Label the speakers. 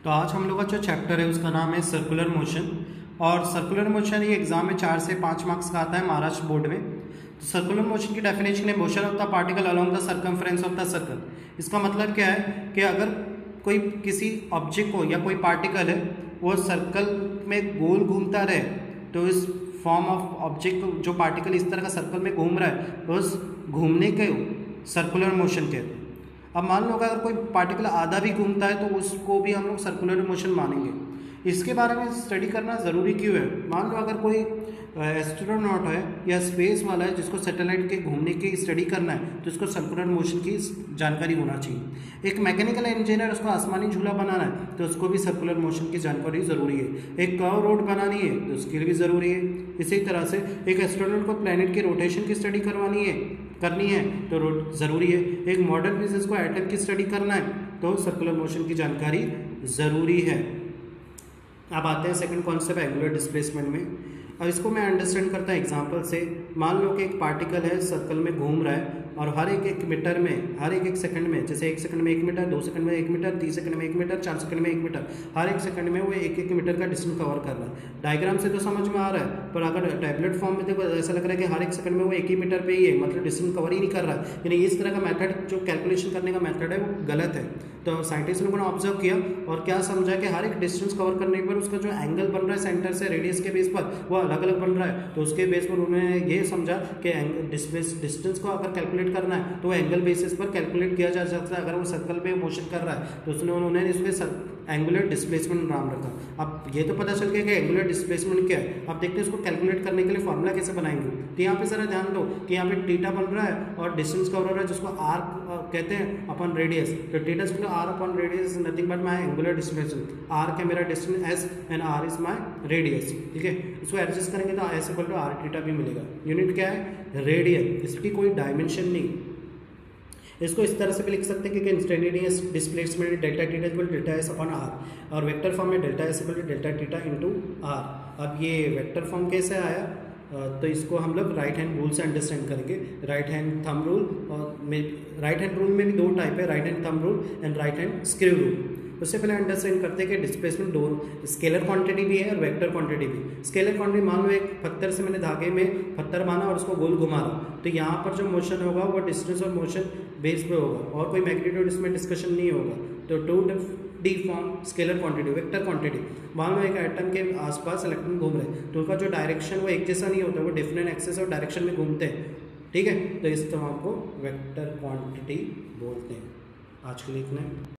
Speaker 1: तो आज हम लोग का जो चैप्टर है उसका नाम है सर्कुलर मोशन। और सर्कुलर मोशन ये एग्जाम में 4 से 5 मार्क्स का आता है महाराष्ट्र बोर्ड में। तो सर्कुलर मोशन की डेफिनेशन है motion of the particle along the circumference of the circle. इसका मतलब क्या है कि अगर कोई किसी ऑब्जेक्ट को या कोई पार्टिकल है वो सर्कल में गोल घूमता रहे तो इस फॉर्म ऑफ ऑब्जेक्ट जो पार्टिकल इस तरह का सर्कल में घूम रहा है तो उस घूमने के सर्कुलर मोशन कहते हैं। अब मान लो अगर कोई पार्टिकल आधा भी घूमता है तो उसको भी हम लोग सर्कुलर मोशन मानेंगे। इसके बारे में स्टडी करना ज़रूरी क्यों है? मान लो अगर कोई एस्ट्रोनॉट है या स्पेस वाला है जिसको सैटेलाइट के घूमने की स्टडी करना है तो इसको सर्कुलर मोशन की जानकारी होना चाहिए। एक मैकेनिकल इंजीनियर उसको आसमानी झूला बनाना है तो उसको भी सर्कुलर मोशन की जानकारी ज़रूरी है। एक कर्व रोड बनानी है तो उसके लिए भी ज़रूरी है। इसी तरह से एक एस्ट्रोनॉट को प्लैनेट के रोटेशन की स्टडी करनी है तो ज़रूरी है। एक मॉडर्न फिजिक्स को एटम की स्टडी करना है तो सर्कुलर मोशन की जानकारी ज़रूरी है। अब आते हैं सेकंड कॉन्सेप्ट एंगुलर डिस्प्लेसमेंट में। अब इसको मैं अंडरस्टैंड करता हूँ एग्जांपल से। मान लो कि एक पार्टिकल है सर्कल में घूम रहा है और हर एक मीटर में हर एक सेकंड में, जैसे 1 सेकंड में 1 मीटर, 2 सेकंड में 1 मीटर, 3 सेकंड में 1 मीटर, 4 सेकंड में 1 मीटर, हर एक सेकंड में वो 1 मीटर का डिस्टेंस कवर कर रहा है। डायग्राम से तो समझ में आ रहा है, पर अगर टैबलेट फॉर्म में देखो ऐसा लग रहा है कि हर एक सेकंड में वो 1 ही मीटर पे ही है, मतलब डिस्टेंस कवर ही नहीं कर रहा है। यानी इस तरह का मेथड जो कैलकुलेशन करने का मेथड है वो गलत है। तो साइंटिस्ट लोगों ने ऑब्जर्व किया और क्या समझा कि हर एक डिस्टेंस कवर करने पर उसका जो एंगल बन रहा है सेंटर से रेडियस के बेस पर वो अलग अलग बन रहा है। तो उसके बेस पर उन्होंने ये समझा कि डिस्टेंस को अगर कैलकुलेट करना है तो एंगल बेसिस पर कैलकुलेट किया जा सकता है। अगर वो सर्कल पे मोशन कर रहा है तो उन्होंने इसमें एंगुलर डिस्प्लेसमेंट नाम रखा। अब ये तो पता चल गया कि एंगुलर डिस्प्लेसमेंट क्या है। अब देखते हैं इसको कैलकुलेट करने के लिए फॉर्मूला कैसे बनाएंगे। तो यहाँ पे जरा ध्यान दो कि यहाँ पे थीटा बन रहा है और डिस्टेंस कवर हो रहा है जिसको आर कहते हैं अपॉन रेडियस। तो theta is R upon radius nothing but my angular displacement. R क्या मेरा distance S and R is my radius. ठीक है, इसको एडजस्ट करेंगे तो S equal to R theta भी मिलेगा। यूनिट क्या है? रेडियन। इसकी कोई डायमेंशन नहीं। इसको इस तरह से भी लिख सकते हैं कि instantaneous displacement delta theta equal to delta S upon R, और वेक्टर फॉर्म में delta S equal to delta theta into R. अब ये वेक्टर फॉर्म कैसे आया तो इसको हम लोग राइट हैंड रूल से अंडरस्टैंड करेंगे। राइट हैंड थंब रूल, और राइट हैंड रूल में भी 2 टाइप है, right hand thumb rule and right hand screw rule. उससे पहले अंडरस्टैंड करते हैं कि डिस्प्लेसमेंट 2 स्केलर क्वांटिटी भी है और वेक्टर क्वांटिटी भी। स्केलर क्वांटिटी मान लो एक पत्थर से मैंने धागे में पत्थर बांधा और उसको गोल घुमा रहा, तो यहाँ पर जो मोशन होगा वो डिस्टेंस और मोशन बेस पे होगा और कोई मैग्नीट्यूड इसमें डिस्कशन नहीं होगा। तो 2D form scalar quantity, vector quantity. मान लो एक एटम के आसपास इलेक्ट्रॉन घूम रहे हैं तो उनका जो डायरेक्शन वो एक जैसा नहीं होता, वो डिफरेंट एक्सेस और डायरेक्शन में घूमते हैं। ठीक है, तो इस तरह आपको वेक्टर क्वांटिटी बोलते हैं। आज के लिए इतना है।